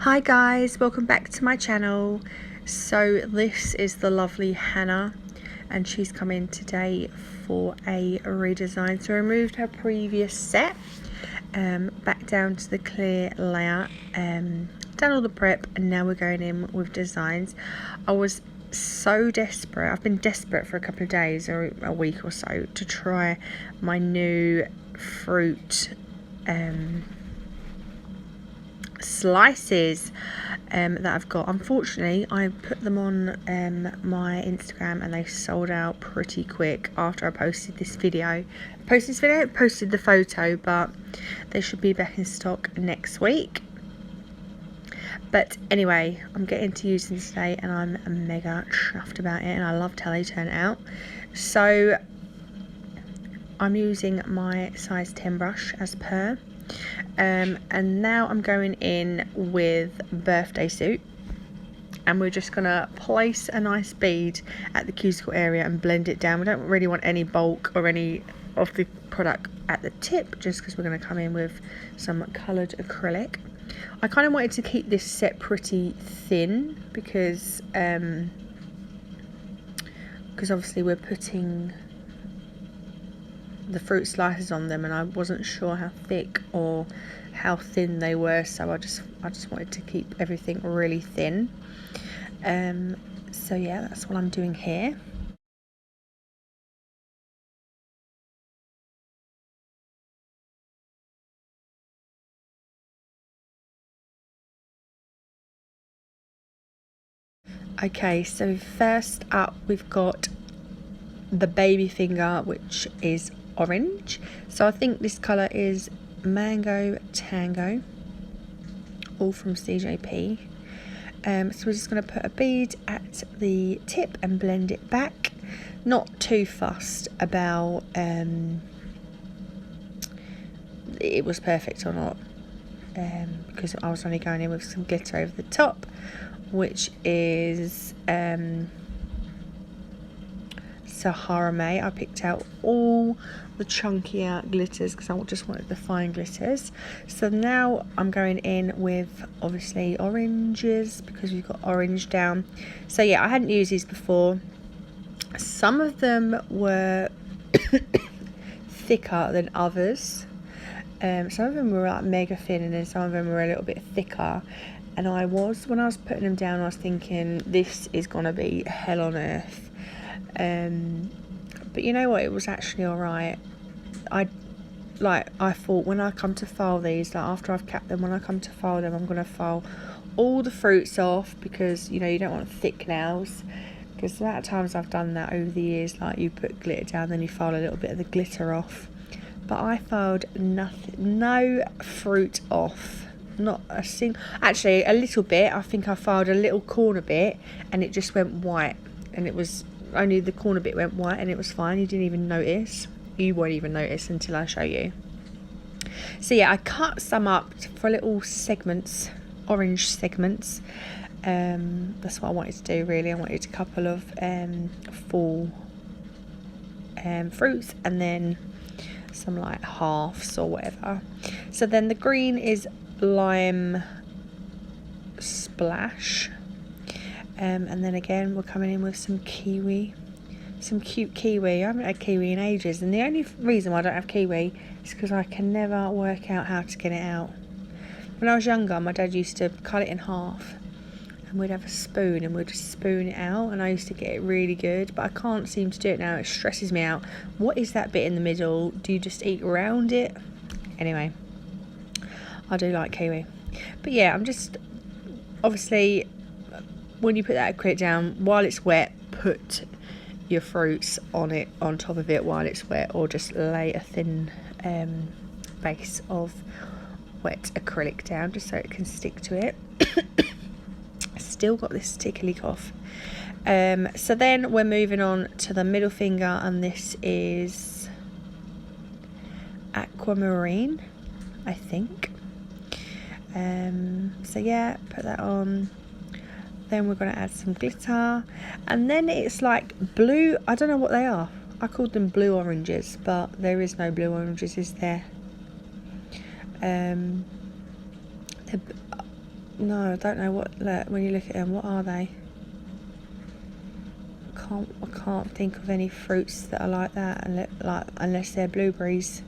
Hi guys, welcome back to my channel. So this is the lovely Hannah and she's come in today for a redesign. So I removed her previous set, back down to the clear layer, done all the prep, and now we're going in with designs. I was so desperate, I've been desperate for a couple of days or a week or so to try my new fruit slices that I've got. Unfortunately, I put them on my Instagram and they sold out pretty quick after I posted this video. Posted the photo, but they should be back in stock next week. But anyway, I'm getting to use them today and I'm mega chuffed about it, and I loved how they turn out. So I'm using my size 10 brush as per. And now I'm going in with Birthday Suit, and we're just gonna place a nice bead at the cuticle area and blend it down. We don't really want any bulk or any of the product at the tip, just because we're going to come in with some coloured acrylic. I kind of wanted to keep this set pretty thin because obviously we're putting the fruit slices on them, and I wasn't sure how thick or how thin they were, so I just wanted to keep everything really thin. So yeah, that's what I'm doing here. Okay, so first up we've got the baby finger, which is orange. So I think this colour is Mango Tango, all from CJP. So we're just going to put a bead at the tip and blend it back. Not too fussed about it was perfect or not, because I was only going in with some glitter over the top, which is zaharamay. I picked out all the chunkier glitters because I just wanted the fine glitters. So now I'm going in with obviously oranges because we've got orange down. So yeah, I hadn't used these before. Some of them were thicker than others. Some of them were like mega thin, and then some of them were a little bit thicker. And when I was putting them down, I was thinking this is gonna be hell on earth. But you know what, it was actually alright. I thought when I come to file these, like after I've capped them, when I come to file them, I'm going to file all the fruits off, because you know you don't want thick nails, because the amount of times I've done that over the years, like you put glitter down, then you file a little bit of the glitter off. But I filed nothing, no fruit off, not a single, actually a little bit. I think I filed a little corner bit and it just went white, and it was only the corner bit went white, and it was fine. You didn't even notice. You won't even notice until I show you. So yeah, I cut some up for little segments, orange segments. That's what I wanted to do really. I wanted a couple of full fruits, and then some like halves or whatever. So then the green is Lime Splash. And then again we're coming in with some kiwi, some cute kiwi. I haven't had kiwi in ages, and the only reason why I don't have kiwi is because I can never work out how to get it out. When I was younger, my dad used to cut it in half and we'd have a spoon and we'd just spoon it out, and I used to get it really good, but I can't seem to do it now. It stresses me out. What is that bit in the middle? Do you just eat around it? Anyway, I do like kiwi. But yeah, I'm just, obviously when you put that acrylic down, while it's wet, put your fruits on it, on top of it while it's wet, or just lay a thin base of wet acrylic down just so it can stick to it. Still got this tickly cough. So then we're moving on to the middle finger, and this is Aquamarine, I think. So yeah, put that on. Then we're going to add some glitter, and then it's like blue, I don't know what they are. I called them blue oranges, but there is no blue oranges, is there? No, I don't know what, look, when you look at them, what are they? I can't think of any fruits that are like that, unless they're blueberries.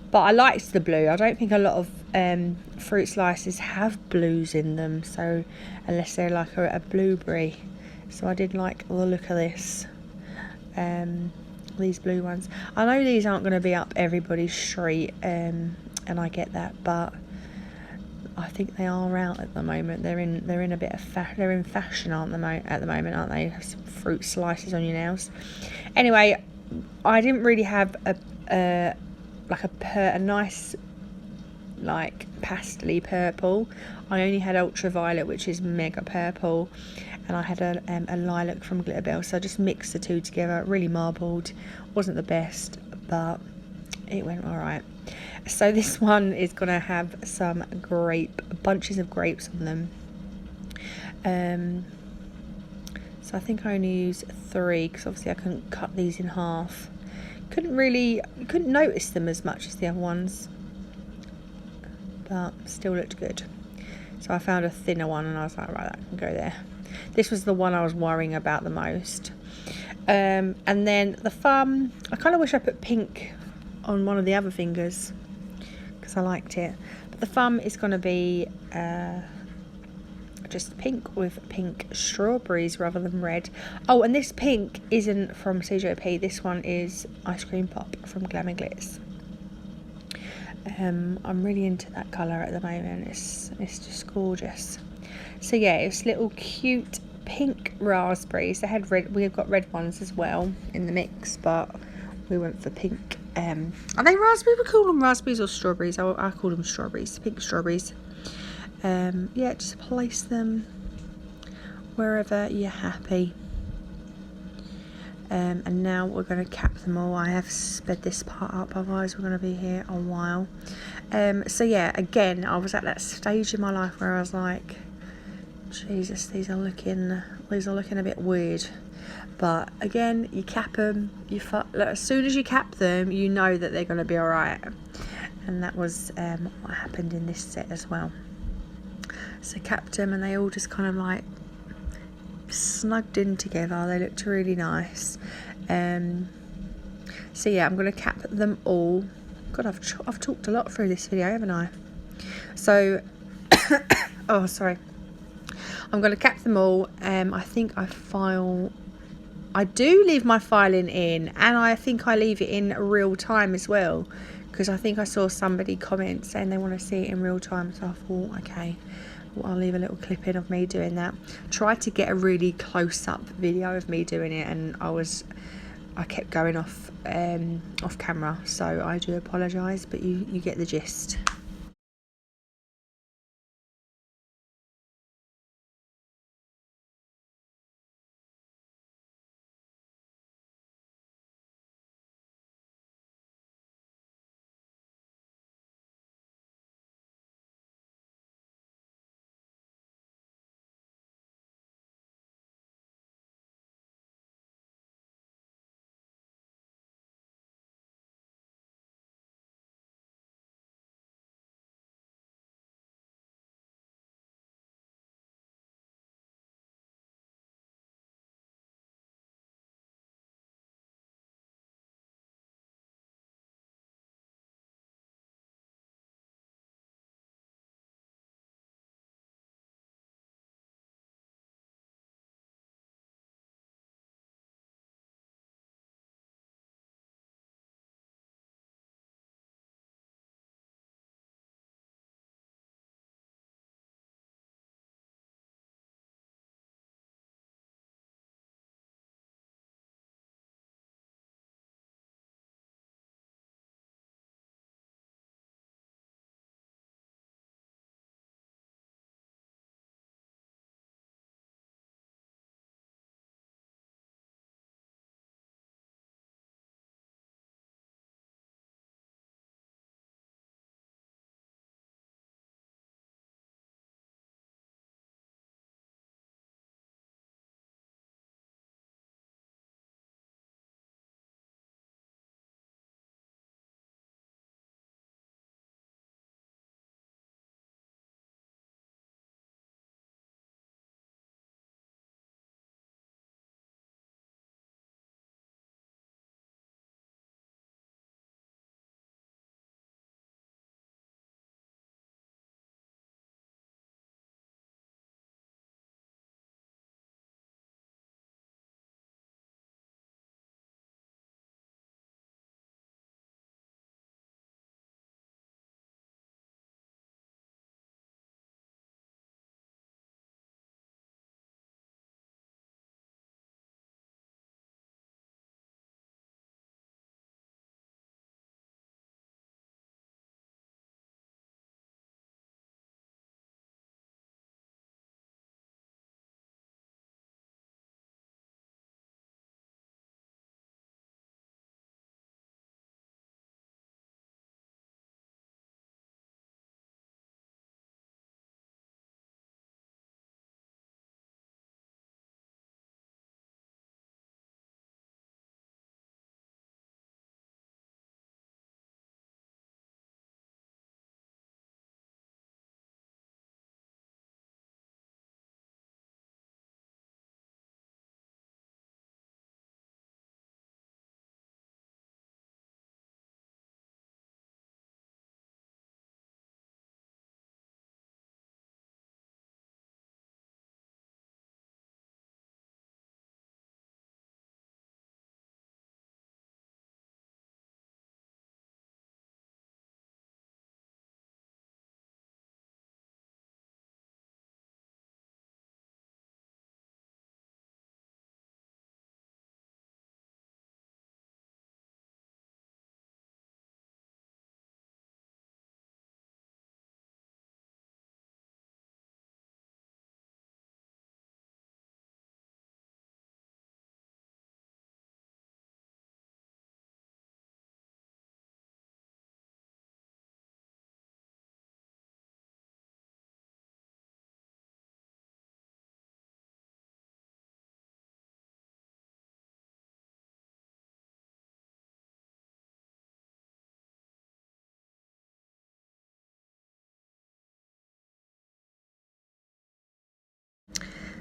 But I liked the blue. I don't think a lot of fruit slices have blues in them, so unless they're like a blueberry. So I did like the look of this. These blue ones. I know these aren't going to be up everybody's street, and I get that, but I think they are out at the moment. They're in a bit of they're in fashion at the moment, aren't they? Have some fruit slices on your nails. Anyway, I didn't really have a nice like pastely purple. I only had ultraviolet, which is mega purple, and I had a lilac from Glitterbell. So I just mixed the two together. Really marbled. Wasn't the best, but it went all right. So this one is going to have some bunches of grapes on them. So I think I only used 3 because obviously I couldn't cut these in half. You couldn't notice them as much as the other ones, but still looked good. So I found a thinner one and I was like, right, that can go there. This was the one I was worrying about the most. And then the thumb, I kind of wish I put pink on one of the other fingers because I liked it, but the thumb is going to be just pink with pink strawberries rather than red. Oh, and this pink isn't from CJP. This one is Ice Cream Pop from Glam and Glitz. I'm really into that colour at the moment. It's just gorgeous. So yeah, it's little cute pink raspberries. They had red. We've got red ones as well in the mix, but we went for pink. Are they raspberry? We call them raspberries or strawberries. I call them strawberries. Pink strawberries. Yeah, just place them wherever you're happy. And now we're going to cap them all. I have sped this part up, otherwise we're going to be here a while. So yeah, again, I was at that stage in my life where I was like, Jesus, these are looking a bit weird. But again, you cap them. As soon as you cap them, you know that they're going to be all right. And that was what happened in this set as well. So capped them, and they all just kind of like snugged in together. They looked really nice. So yeah, I'm going to cap them all. God, I've talked a lot through this video, haven't I? So, oh sorry. I'm going to cap them all. I think I do leave my filing in, and I think I leave it in real time as well, because I think I saw somebody comment saying they want to see it in real time. So I thought, okay, well, I'll leave a little clip in of me doing that. Try to get a really close-up video of me doing it, and I kept going off camera, so I do apologise, but you get the gist.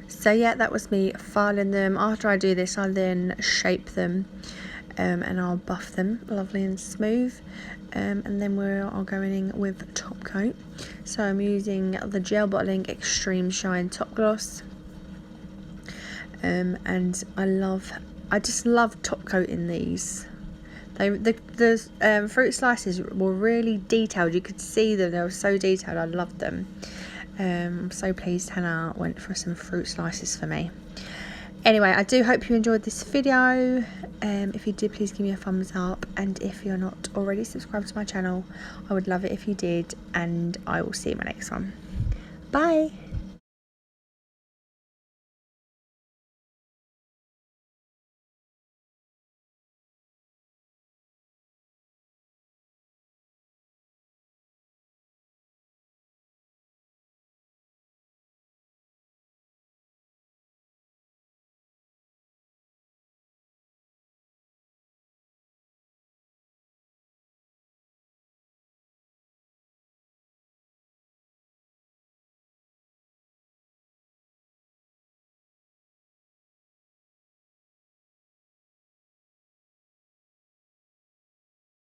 So yeah, that was me filing them. After I do this, I then shape them and I'll buff them lovely and smooth. And then we're going in with top coat. So I'm using the Gel Bottling Extreme Shine Top Gloss. And I just love top coating these. The fruit slices were really detailed. You could see them, they were so detailed. I loved them. I'm so pleased Hannah went for some fruit slices for me. Anyway, I do hope you enjoyed this video. If you did, please give me a thumbs up, and if you're not already subscribed to my channel, I would love it if you did, and I will see you in my next one. Bye.